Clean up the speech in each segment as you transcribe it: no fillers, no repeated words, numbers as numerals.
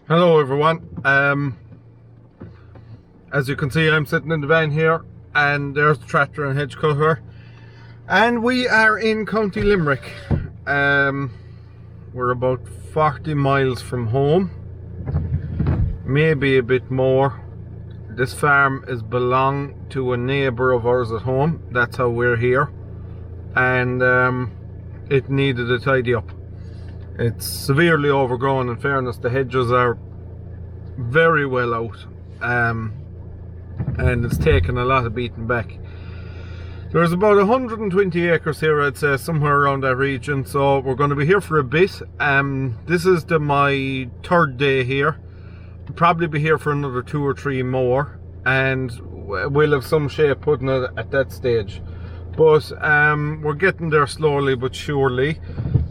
Hello everyone. As you can see, I'm sitting in the van here, and there's the tractor and hedge cutter, and we are in County Limerick. We're about 40 miles from home, maybe a bit more. This farm is belong to a neighbour of ours at home. That's how we're here, and it needed a tidy up. It's severely overgrown. In fairness, the hedges are very well out, and it's taken a lot of beating back. There's about 120 acres here, I'd say, somewhere around that region, so we're going to be here for a bit. This is my third day here. We'll probably be here for another 2 or 3 more, and we'll have some shape putting it at that stage. But we're getting there slowly but surely.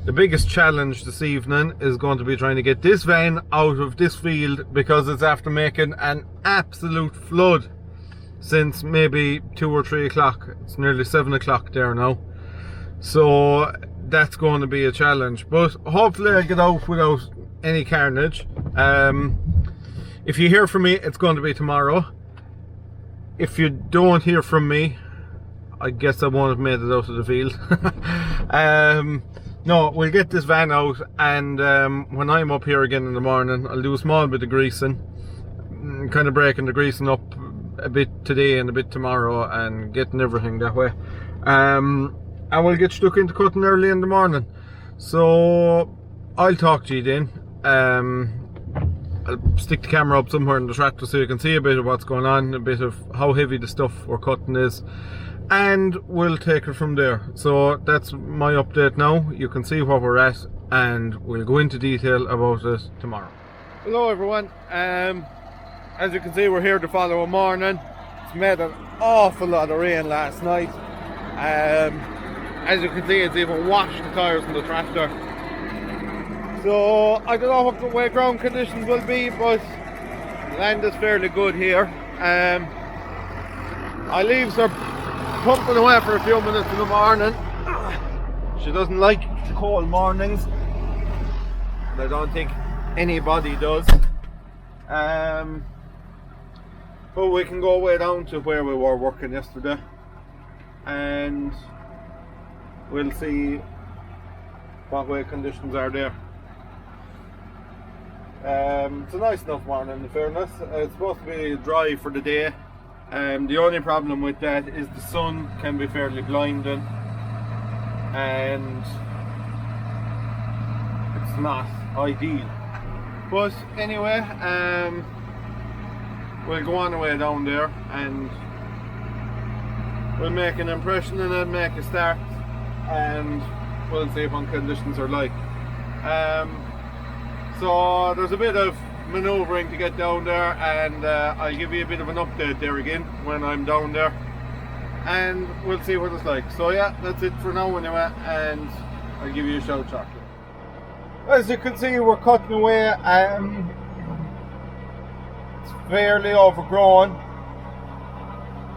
The biggest challenge this evening is going to be trying to get this van out of this field, because it's after making an absolute flood since maybe 2 or 3 o'clock. It's nearly 7 o'clock there now, so that's going to be a challenge, but hopefully I get out without any carnage. If you hear from me, it's going to be tomorrow. If you don't hear from me, I guess I won't have made it out of the field. No, we'll get this van out, and when I'm up here again in the morning, I'll do a small bit of greasing, kind of breaking the greasing up a bit today and a bit tomorrow, and getting everything that way. And we'll get stuck into cutting early in the morning. So I'll talk to you then. I'll stick the camera up somewhere in the tractor so you can see a bit of what's going on, a bit of how heavy the stuff we're cutting is, and we'll take it from there. So that's my update now. You can see where we're at, and we'll go into detail about it tomorrow. Hello everyone. As you can see, we're here the following morning. It's made an awful lot of rain last night. As you can see, it's even washed the tyres in the tractor. So I don't know what the way ground conditions will be, but the land is fairly good here. I leaves her pumping away for a few minutes in the morning. She doesn't like cold mornings, and I don't think anybody does. But we can go way down to where we were working yesterday, and we'll see what way conditions are there. It's a nice enough morning, in fairness. It's supposed to be dry for the day. The only problem with that is the sun can be fairly blinding, and it's not ideal. But anyway, we'll go on our way down there, and we'll make an impression and then make a start, and we'll see what conditions are like. So there's a bit of manoeuvring to get down there, and I'll give you a bit of an update there again when I'm down there, and we'll see what it's like. So yeah, that's it for now anyway, and I'll give you a shout shortly. As you can see, we're cutting away. It's fairly overgrown.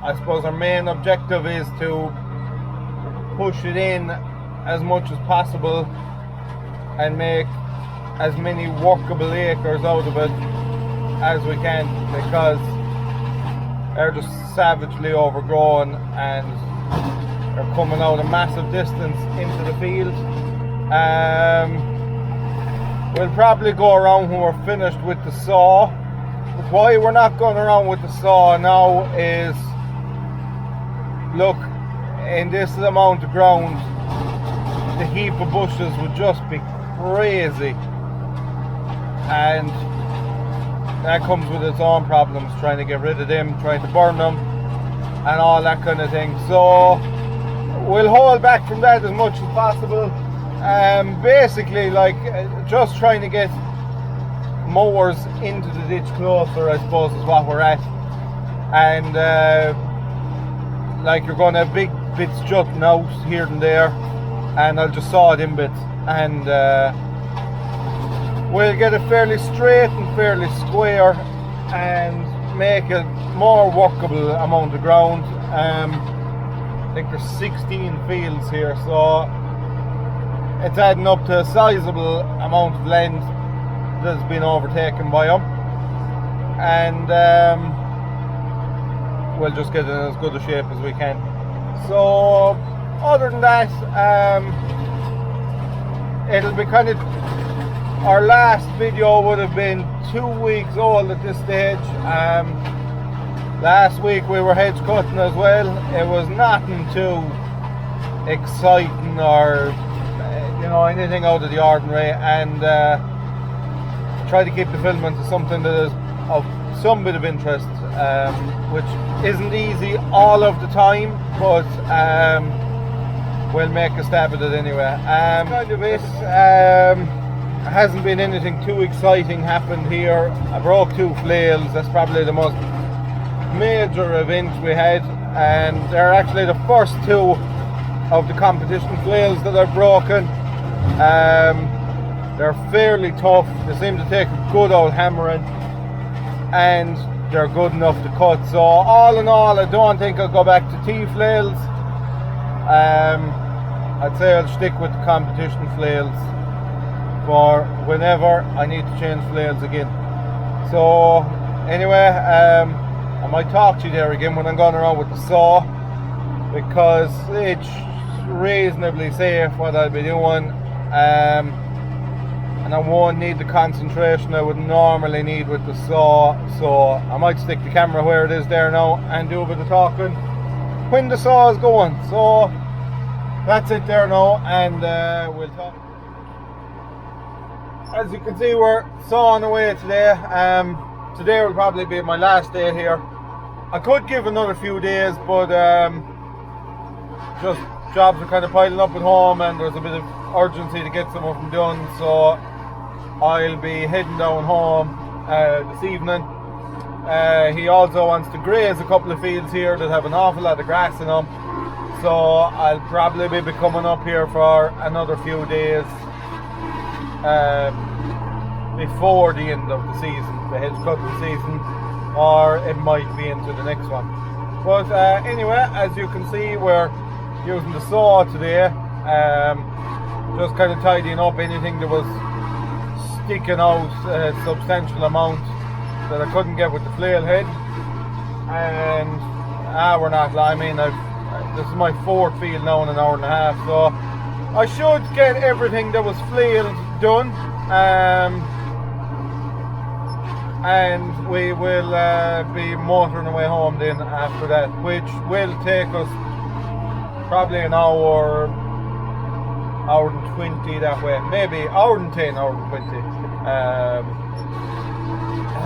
I suppose our main objective is to push it in as much as possible and make as many workable acres out of it as we can, because they're just savagely overgrown and they're coming out a massive distance into the field. We'll probably go around when we're finished with the saw. But why we're not going around with the saw now is, look, in this amount of ground, the heap of bushes would just be crazy, and that comes with its own problems, trying to get rid of them, trying to burn them and all that kind of thing. So we'll hold back from that as much as possible. Basically, like, just trying to get mowers into the ditch closer, I suppose, is what we're at. And like, you're going to have big bits jutting out here and there, and I'll just saw it in bits, and we'll get it fairly straight and fairly square and make a more workable amount of ground. I think there's 16 fields here, so it's adding up to a sizable amount of land has been overtaken by them, and we'll just get in as good a shape as we can. So other than that, it'll be kind of, our last video would have been 2 weeks old at this stage. Last week we were hedge cutting as well. It was nothing too exciting or anything out of the ordinary, and try to keep the filming to something that is of some bit of interest, which isn't easy all of the time, but we'll make a stab at it anyway. Kind of it. Hasn't been anything too exciting happened here. I broke 2 flails. That's probably the most major event we had, and they're actually the first 2 of the competition flails that I've broken. They're fairly tough. They seem to take a good old hammering, and they're good enough to cut. So all in all, I don't think I'll go back to T flails. I'd say I'll stick with the competition flails for whenever I need to change flails again. So anyway, I might talk to you there again when I'm going around with the saw, because it's reasonably safe what I'll be doing, and I won't need the concentration I would normally need with the saw. So I might stick the camera where it is there now and do a bit of talking when the saw is going. So that's it there now, and we'll talk. As you can see, we're sawing away today. Today will probably be my last day here. I could give another few days, but just jobs are kind of piling up at home, and there's a bit of urgency to get some of them done. So I'll be heading down home this evening. He also wants to graze a couple of fields here that have an awful lot of grass in them. So I'll probably be coming up here for another few days before the end of the season, the hedge cutting season, or it might be into the next one. But anyway, as you can see, we're using the saw today, just kind of tidying up anything that was sticking out a substantial amount that I couldn't get with the flail head. And we're not, I mean, this is my 4th field now in an hour and a half, so I should get everything that was flailed done, and we will be motoring away home then after that, which will take us probably an hour and 20 that way, maybe hour and 10, hour and 20.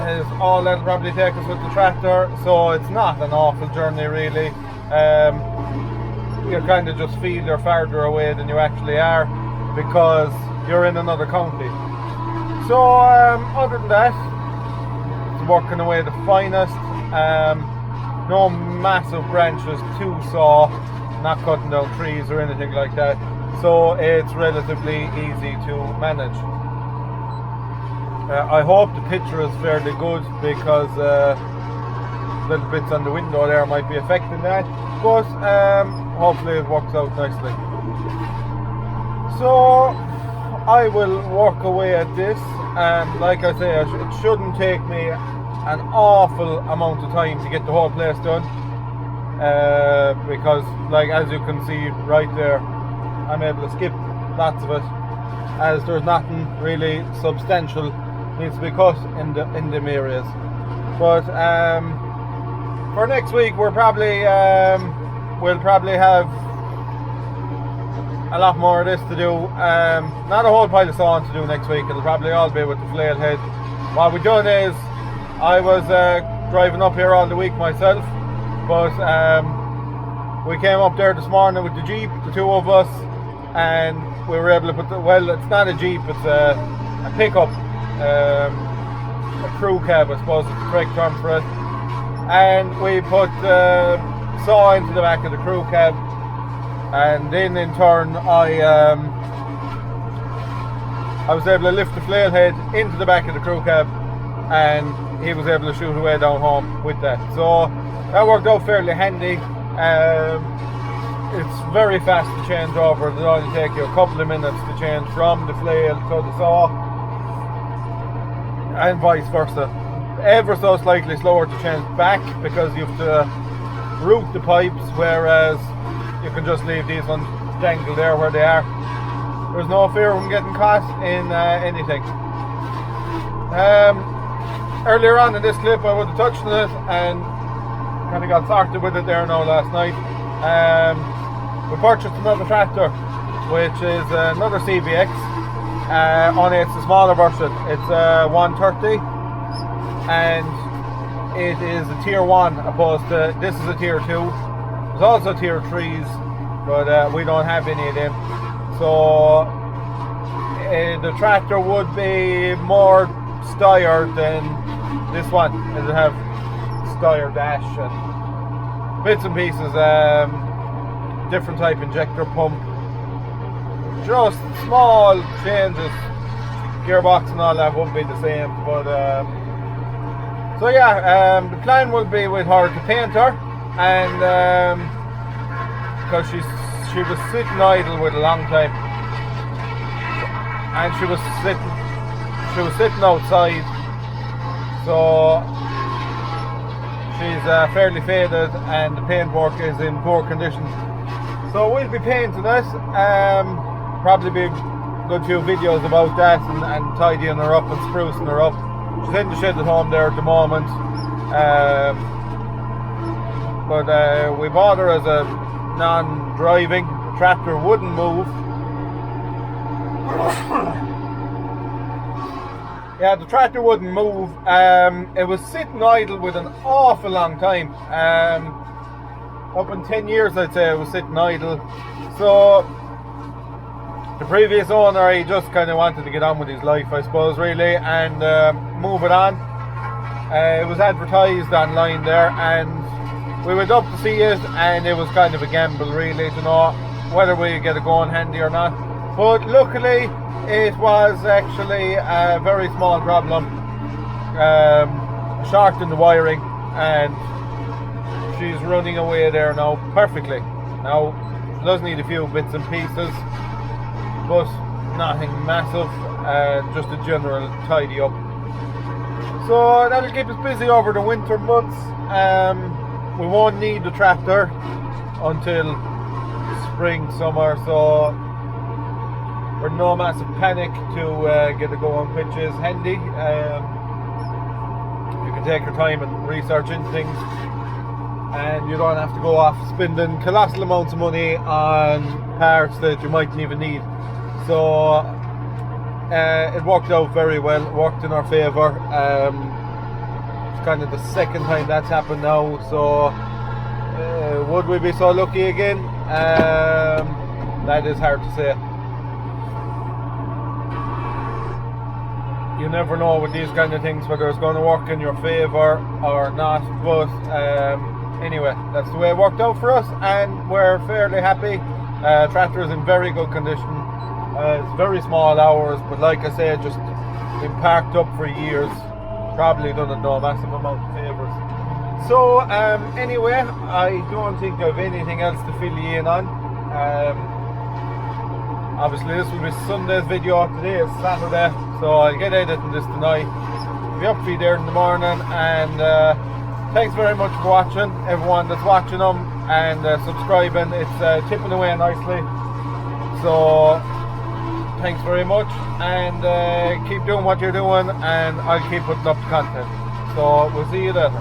Is all that'll probably take us with the tractor, so it's not an awful journey really. You kind of just feel you're farther away than you actually are because you're in another county. So other than that, it's working away the finest. No massive branches to saw, not cutting down trees or anything like that, so it's relatively easy to manage. I hope the picture is fairly good, because little bits on the window there might be affecting that, but hopefully it works out nicely. So I will work away at this, and like I say, it shouldn't take me an awful amount of time to get the whole place done, because like as you can see right there, I'm able to skip lots of it, as there's nothing really substantial needs to be cut in them areas. But for next week, we'll probably have a lot more of this to do. Not a whole pile of sawing to do next week. It'll probably all be with the flail head. What we've done is, I was driving up here all the week myself, but we came up there this morning with the Jeep, the 2 of us, and we were able to put well, it's not a Jeep, it's a pickup, a crew cab, I suppose is the correct term for it. And we put the saw into the back of the crew cab, and then in turn I was able to lift the flail head into the back of the crew cab, and he was able to shoot away down home with that. So that worked out fairly handy. It's very fast to change over. It'll only take you a couple of minutes to change from the flail to the saw. and vice versa. Ever so slightly slower to change back because you have to route the pipes, whereas you can just leave these ones dangle there where they are. There's no fear of them getting caught in anything. Earlier on in this clip I would have touched on it and kind of got sorted with it there now last night. We purchased another tractor, which is another CBX, only it's a smaller version. It's a 130 and it is a tier 1 opposed to this is a tier 2. There's also tier 3s, but we don't have any of them. So the tractor would be more steyr than this one. It'll have steyr dash and bits and pieces, different type injector pump, just small changes. Gearbox and all that won't be the same, but so yeah, the plan will be with her to paint her, and because she was sitting idle with a long time, and she was sitting outside, so she's fairly faded and the paintwork is in poor condition. So we'll be painting this, probably be a good few videos about that and tidying her up and sprucing her up. She's in the shed at home there at the moment, but we bought her as a non-driving. The tractor wouldn't move. Yeah, the tractor wouldn't move. It was sitting idle with an awful long time. Up in 10 years I'd say it was sitting idle. So the previous owner, he just kind of wanted to get on with his life, I suppose, really, and move it on. It was advertised online there, and we went up to see it, and it was kind of a gamble really to know whether we get it going handy or not. But luckily it was actually a very small problem, short in the wiring, and she's running away there now perfectly. Now she does need a few bits and pieces, but nothing massive, just a general tidy up. So that'll keep us busy over the winter months. We won't need the tractor until spring, summer, so we're no massive panic to get it going, which is handy. You can take your time and research into things, and you don't have to go off spending colossal amounts of money on parts that you mightn't even need. So it worked out very well, it worked in our favour. It's kind of the second time that's happened now, so would we be so lucky again? That is hard to say. You never know with these kind of things whether it's going to work in your favour or not, but anyway, that's the way it worked out for us, and we're fairly happy. Tractor is in very good condition. It's very small hours, but like I said, just been parked up for years, probably done it no massive amount of favours. So anyway, I don't think I've anything else to fill you in on. Obviously this will be Sunday's video. Today is Saturday, so I'll get editing this tonight. I'll be up for you there in the morning, and thanks very much for watching, everyone that's watching them and subscribing. It's tipping away nicely, so thanks very much, and keep doing what you're doing, and I'll keep putting up the content. So we'll see you later.